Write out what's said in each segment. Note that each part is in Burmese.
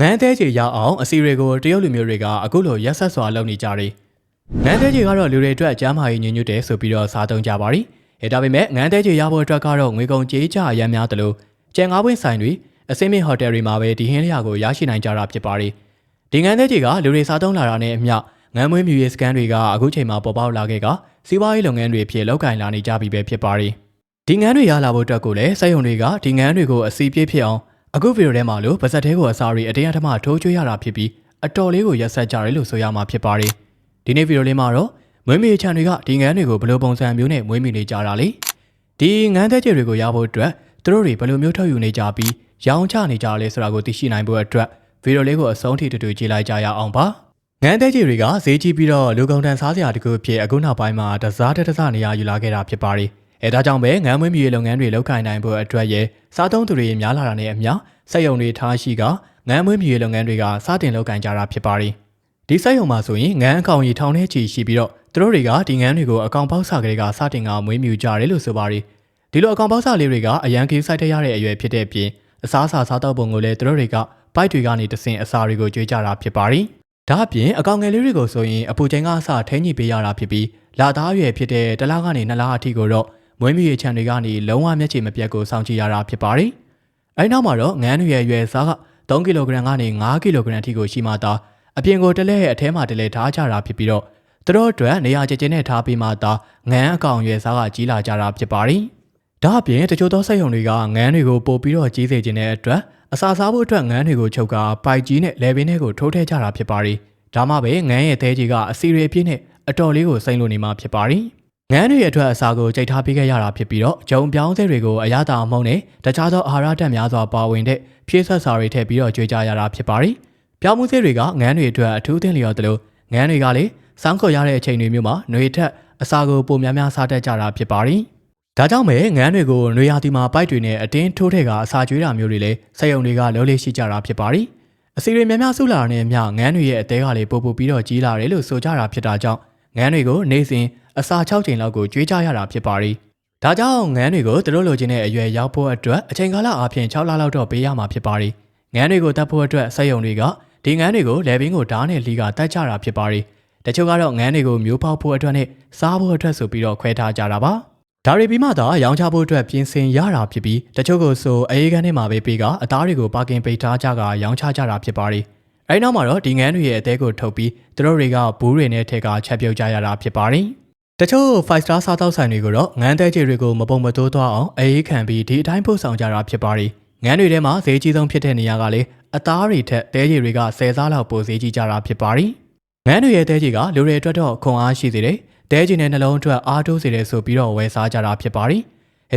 ငန်းသေးကြီးရောက်အောင်အစီတွေကိုတရုတ်လူမျိုးတွေကအခုလိုရက်ဆက်စွာလုပ်နေကြတယ်။ငန်းသေးကြီးကတော့လူတွေအတွက်ကျမ်းမာရေးညွှန်ညွတ်တယ်ဆိုပြီးတော့စားသုံးကြပါရီ။ဒါပေမဲ့ငန်းသေးကြီးရဖို့အတွက်ကတော့ငွေကုန်ကြေးကျအရမ်းများတယ်လို့ကျန်ငါးပွင့်ဆိုင်တွေအစင်းမြင့်ဟိုတယ်တွေမှာပဲဒီဟင်းလျာကိုရရှိနိုင်ကြတာဖြစ်ပါရီ။ဒီငန်းသေးကြီးကလူတွေစားသုံးလာတာနဲ့အမျှငန်းမွေးမြူရေးစကန်တွေကအခုချိန်မှာပေါ်ပေါက်လာခဲ့ကစီးပွားရေးလုပ်ငန်းတွေဖြစ်လောက်ကင်လာနေကြပြီပဲဖြစ်ပါရီ။ဒီငန်းတွေရလာဖို့အတွက်ကိုလည်းစက်ရုံတွေကဒီငန်းတွေကိုအစီပြည့်ဖြစ်အောင်အခုဗီဒီယိုထဲမှာလို့ပါဇက်သေးကိုအစားရီအတင်းအဓမ္မထိုးကျွေးရတာဖြစ်ပြီးအတော်လေးကိုရက်ဆက်ကြတယ်လို့ဆိုရမှာဖြစ်ပါတယ်။ဒီနေ့ဗီဒီယိုလေးမှာတော့မွေးမြူချန်တွေကဒီငန်းတွေကိုဘယ်လိုပုံစံမျိုးနဲ့မွေးမြူနေကြတာလဲ။ဒီငန်းသက်ကြီးတွေကိုရဖို့အတွက်သူတို့တွေဘယ်လိုမျိုးထုတ်ယူနေကြပြီးရောင်းချနေကြလဲဆိုတာကိုသိရှိနိုင်ဖို့အတွက်ဗီဒီယိုလေးကိုအဆုံးထိတူတူကြည့်လိုက်ကြရအောင်ပါ။ငန်းသက်ကြီးတွေကဈေးကြီးပြီးတော့လူကုန်တန်းစားစရာတခုဖြစ်အခုနောက်ပိုင်းမှာတစားတစားနေရာယူလာခဲ့တာဖြစ်ပါတယ်။ဒါကြောင့်ပဲငန်းမွေးမြူရေးလုပ်ငန်းတွေလုပ်ကိုင်နိုင်ဖို့အတွက်ရဲ့စားသုံးသူတွေများလာတာနဲ့အမျှစက်ရုံတွေထားရှိကငန်းမွေးမြူရေးလုပ်ငန်းတွေကစတင်လုပ်ကိုင်ကြတာဖြစ်ပါတယ်။ဒီစက်ရုံမှာဆိုရင်ငန်းအကောင်ကြီးထောင်ထဲချီရှိပြီးတော့သူတို့တွေကဒီငန်းတွေကိုအကောင်ပေါက်စာကလေးကစတင်ကမွေးမြူကြတယ်လို့ဆိုပါတယ်။ဒီလိုအကောင်ပေါက်စာလေးတွေကအရန်ကြီးစိုက်တရတဲ့အရွယ်ဖြစ်တဲ့အပြင်အစားအစာစားတော့ပုံကိုလည်းသူတို့တွေကပိုက်တွေကနေတဆင်အစာတွေကိုကျွေးကြတာဖြစ်ပါတယ်။ဒါအပြင်အကောင်ငယ်လေးတွေကိုဆိုရင်အပူချိန်ကအစထိန်းညှိပေးရတာဖြစ်ပြီးလာသားရွယ်ဖြစ်တဲ့တစ်လကနေ2လအထိကိုတော့မွေးမြူရေးချန်တွေကနေလုံးဝမျက်ခြေမပြတ်ကိုစောင့်ကြည့်ရတာဖြစ်ပါတယ်။အဲဒီနောက်မှာတော့ငန်းတွေရဲ့ရွယ်စားက3ကီလိုဂရမ်ကနေ5ကီလိုဂရမ်အထိကိုရှိမှသာအပြင်ကိုတလဲရဲ့အထဲမှာတလဲထားကြတာဖြစ်ပြီးတော့သူတို့အတွက်နေရာကျကျနဲ့ထားပြီးမှသာငန်းအကောင်ရွယ်စားကကြီးလာကြတာဖြစ်ပါတယ်။ဒါအပြင်တချို့သောစက်ရုံတွေကငန်းတွေကိုပို့ပြီးတော့ကြီးစေခြင်းတဲ့အတွက်အစာစားဖို့အတွက်ငန်းတွေကိုချုပ်ကပိုက်ကြီးနဲ့လေပင်တွေကိုထိုးထည့်ကြတာဖြစ်ပါတယ်။ဒါမှပဲငန်းရဲ့သဲကြီးကအစီရီအပြည့်နဲ့အတော်လေးကိုစိမ့်လို့နေမှာဖြစ်ပါတယ်။ငန်းတွေအတွက်အစာကိုကြိတ်ထားပေးခဲ့ရတာဖြစ်ပြီးတော့ဂျုံပြောင်းစဲတွေကိုအရသာအမှုန့်နဲ့တခြားသောအာဟာရဓာတ်များစွာပါဝင်တဲ့ဖြည့်ဆက်စာတွေထည့်ပြီးတော့ကြွေးကြရတာဖြစ်ပါတယ်။ပြောင်းမှုစဲတွေကငန်းတွေအတွက်အထူးသင့်လျော်တယ်လို့ငန်းတွေကလည်းစောင်းခေါ်ရတဲ့အချိန်တွေမျိုးမှာຫນွေထက်အစာကိုပိုများများစားတတ်ကြတာဖြစ်ပါတယ်။ဒါကြောင့်ပဲငန်းတွေကိုຫນွေရာသီမှာပိုက်တွေနဲ့အတင်းထိုးထည့်ကအစာကျွေးတာမျိုးတွေလည်းစက်ရုံတွေကလုံးလေးရှိကြတာဖြစ်ပါတယ်။အစီတွေများများစုလာတဲ့မြငန်းတွေရဲ့အသေးကလေးပို့ပြီးတော့ကြီးလာတယ်လို့ဆိုကြတာဖြစ်တာကြောင့်ငန်းတွေကိုနေ့စဉ်အစာ6ချိန်လောက်ကိုကျွေးကြရတာဖြစ်ပါတယ်။ဒါကြောင့်ငန်းတွေကိုသူတို့လိုချင်တဲ့အရွယ်ရောက်ဖို့အတွက်အချိန်ကာလအပြင်6လလောက်တော့ပေးရမှာဖြစ်ပါတယ်။ငန်းတွေကိုတတ်ဖို့အတွက်စက်ရုံတွေကဒီငန်းတွေကိုလေပင်ကိုဓာတ်နဲ့လီကတတ်ကြတာဖြစ်ပါတယ်။တချို့ကတော့ငန်းတွေကိုမျိုးပေါက်ဖို့အတွက်နဲ့စားဖို့အတွက်ဆိုပြီးတော့ခွဲထားကြတာပါ။ဒါတွေပြီးမှသာရောင်းချဖို့အတွက်ပြင်ဆင်ရတာဖြစ်ပြီးတချို့ကိုဆိုအေးကန်းထဲမှာပဲပေးကအသားတွေကိုပါကင်ပိတ်ထားကြကရောင်းချကြတာဖြစ်ပါတယ်။အဲဒီနောက်မှာတော့ဒီငန်းတွေရဲ့အသေးကိုထုတ်ပြီးသူတို့တွေကဘူးတွေနဲ့ထက်ကချက်ပြုတ်ကြရတာဖြစ်ပါတယ်။တချို့ 5 star စားသောက်ဆိုင်တွေကိုတော့ငန်းသေးကြီးတွေကိုမပုံမတိုးသွားအောင်အေးခံပြီးဒီအတိုင်းပို့ဆောင်ကြတာဖြစ်ပါတယ်။ငန်းတွေထဲမှာဈေးကြီးဆုံးဖြစ်တဲ့နေရာကလေအသားတွေထက်တဲကြီးတွေက10စားလောက်ပိုဈေးကြီးကြတာဖြစ်ပါတယ်။ငန်းတွေရဲ့တဲကြီးကလူတွေအတွက်တော့ခွန်အားရှိစေတယ်။တဲကြီးနဲ့နှလုံးအတွက်အားတိုးစေတယ်ဆိုပြီးတော့ဝယ်စားကြတာဖြစ်ပါတယ်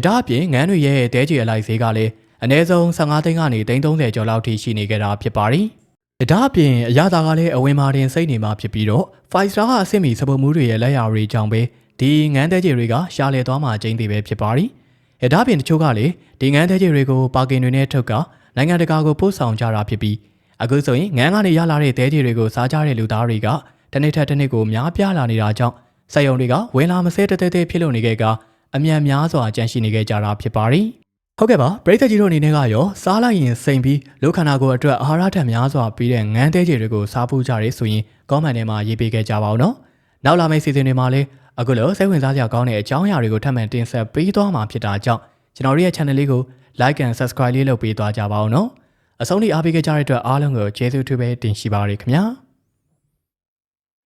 ။ဒါအပြင်ငန်းတွေရဲ့တဲကြီးအလိုက်ဈေးကလည်းအနည်းဆုံး15သိန်းကနေ30ကျော်လောက်ထိရှိနေကြတာဖြစ်ပါတယ်။ဒါအပြင်အရသာကလည်းအဝင်မာတင်စိတ်နေမှာဖြစ်ပြီးတော့ 5 star ကအဆင့်မီစပုတ်မှုတွေရဲ့လက်ရာတွေကြောင့်ပဲဒီငန်းသေးကြီးတွေကရှားလေသွားမှကျင်းသေးပဲဖြစ်ပါတယ်။ဒါအပြင်တချို့ကလည်းဒီငန်းသေးကြီးတွေကိုပါကင်တွေနဲ့ထုတ်ကနိုင်ငံတကာကိုပို့ဆောင်ကြတာဖြစ်ပြီးအခုဆိုရင်ငန်းကနေရလာတဲ့သေးကြီးတွေကိုစားကြတဲ့လူသားတွေကတစ်နေ့ထက်တစ်နေ့ကိုများပြားလာနေတာကြောင့်စက်ရုံတွေကဝင်လာမစဲတဲတဲဖြစ်လို့နေခဲ့ကအမြန်များစွာကြန့်ရှိနေခဲ့ကြတာဖြစ်ပါတယ်။ဟုတ်ကဲ့ပါပရိသတ်ကြီးတို့အနေနဲ့ကရောစားလိုက်ရင်စိမ့်ပြီးလူခန္ဓာကိုယ်အတွက်အာဟာရဓာတ်များစွာပြီးတဲ့ငန်းသေးကြီးတွေကိုစားဖို့ကြရဲဆိုရင်ကောမန့်ထဲမှာရေးပေးခဲ့ကြပါဦးနော်။နောက်လာမယ့်စီစဉ်တွေမှာလည်းအခုလိုစိတ်ဝင်စားစရာကောင်းတဲ့အကြောင်းအရာတွေကိုထပ်မံတင်ဆက်ပေးသွားမှာဖြစ်တာကြောင့်ကျွန်တော်တို့ရဲ့ channel လေးကို like and subscribe လေးလုပ်ပေးသွားကြပါဦးနော်။အဆုံးထိအားပေးကြတဲ့အတွက်အားလုံးကိုကျေးဇူးထူးပဲတင်ရှိပါရခင်ဗျာ။